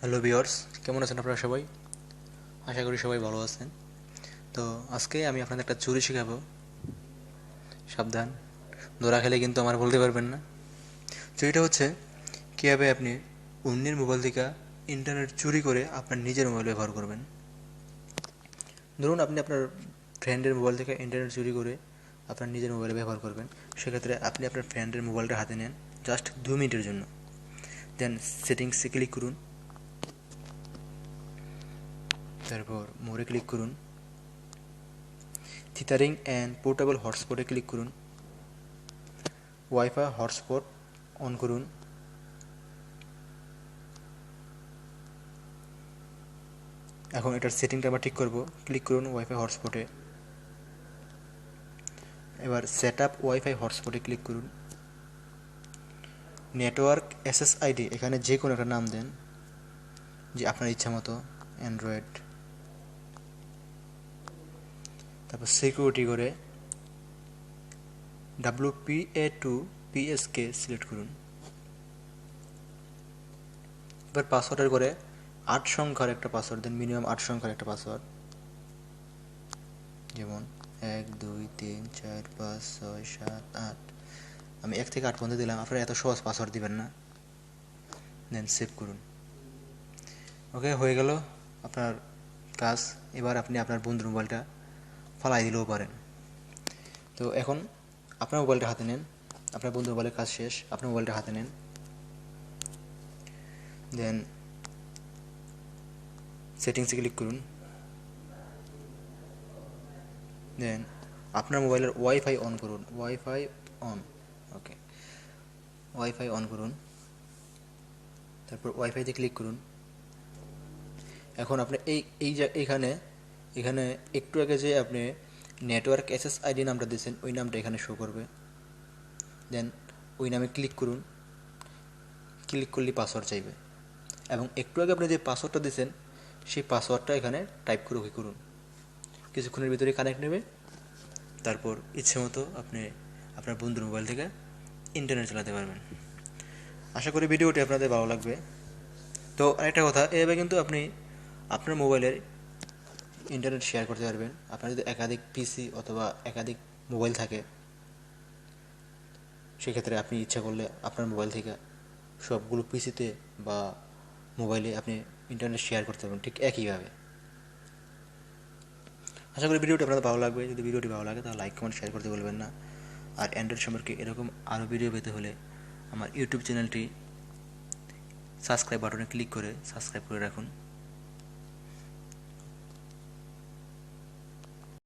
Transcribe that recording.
Hello viewers, কেমন আছেন আপনারা সবাই? আশা করি সবাই ভালো আছেন। তো আজকে আমি আপনাদের একটা চুরি শেখাবো। সাবধান, ধরা খেলে কিন্তু আমার বলতে পারবেন না। চুরিটা হচ্ছে কীভাবে আপনি অন্যের মোবাইল থেকে ইন্টারনেট চুরি করে আপনার নিজের মোবাইল ব্যবহার করবেন। ধরুন আপনি আপনার ফ্রেন্ডের মোবাইল থেকে ইন্টারনেট চুরি করে আপনার নিজের মোবাইলে ব্যবহার করবেন। সেক্ষেত্রে আপনি আপনার ফ্রেন্ডের মোবাইলটা হাতে নেন জাস্ট 2 মিনিটের জন্য। দেন সেটিংসে ক্লিক করুন, তারপর মোরে ক্লিক করুন, থিটারিং অ্যান্ড পোর্টেবল হটস্পটে ক্লিক করুন, ওয়াইফাই হটস্পট অন করুন। এখন এটার সেটিংটা আমরা ঠিক করব। ক্লিক করুন ওয়াইফাই হটস্পটে। এবার সেট আপ ওয়াইফাই হটস্পটে ক্লিক করুন। নেটওয়ার্ক এসএসআইডি এখানে যে কোনো একটা নাম দেন, যে আপনার ইচ্ছা মতো, অ্যান্ড্রয়েড। তারপর সিকিউরিটি করে WPA2 PSK সিলেক্ট করুন। এবার পাসওয়ার্ডের করে 8 সংখ্যার একটা পাসওয়ার্ড দেন, মিনিমাম 8 সংখ্যার একটা পাসওয়ার্ড, যেমন 1 2 3 4 5 6 7 8। আমি 1 থেকে 8 পর্যন্ত দিলাম, আপনারা এত সহজ পাসওয়ার্ড দিবেন না। দেন সেভ করুন। ওকে, হয়ে গেল আপনার কাজ। এবার আপনি আপনার বন্ধুর মোবাইলটা ফালাই দিলেও পারেন। তো এখন আপনার মোবাইলটা হাতে নেন, আপনার বন্ধুর মোবাইলের কাজ শেষ, আপনার মোবাইলটা হাতে নেন। দেন সেটিংসে ক্লিক করুন। দেন আপনার মোবাইলের ওয়াইফাই অন করুন, wifi on. Okay, wifi on করুন, তারপর ওয়াইফাইতে ক্লিক করুন। এখন আপনি এইখানে এখানে একটু আগে যে আপনি নেটওয়ার্ক এসএসআইডি নামটা দিয়েছেন ওই নামটা এখানে শো করবে। দেন ওই নামে ক্লিক করুন। ক্লিক করলে পাসওয়ার্ড চাইবে, এবং একটু আগে আপনি যে পাসওয়ার্ডটা দিয়েছেন সেই পাসওয়ার্ডটা এখানে টাইপ করে ওকে করুন। কিছুক্ষণের ভিতরে কানেক্ট নেবে। তারপর ইচ্ছে মতো আপনি আপনার বন্ধুর মোবাইল থেকে ইন্টারনেট চালাতে পারবেন। আশা করি ভিডিওটি আপনাদের ভালো লাগবে। তো আরেকটা কথা, এভাবে কিন্তু আপনি আপনার মোবাইলের ইন্টারনেট শেয়ার করতে পারবেন। আপনার যদি একাধিক পিসি অথবা একাধিক মোবাইল থাকে, সেক্ষেত্রে আপনি ইচ্ছা করলে আপনার মোবাইল থেকে সবগুলো পিসিতে বা মোবাইলে আপনি ইন্টারনেট শেয়ার করতে পারবেন ঠিক একইভাবে। আশা করি ভিডিওটি আপনাদের ভালো লাগবে। যদি ভিডিওটি ভালো লাগে তাহলে লাইক কমেন্ট শেয়ার করতে বলবেন না। আর অ্যান্ড্রয়েড সম্পর্কে এরকম আরও ভিডিও পেতে হলে আমার ইউটিউব চ্যানেলটি সাবস্ক্রাইব বাটনে ক্লিক করে সাবস্ক্রাইব করে রাখুন।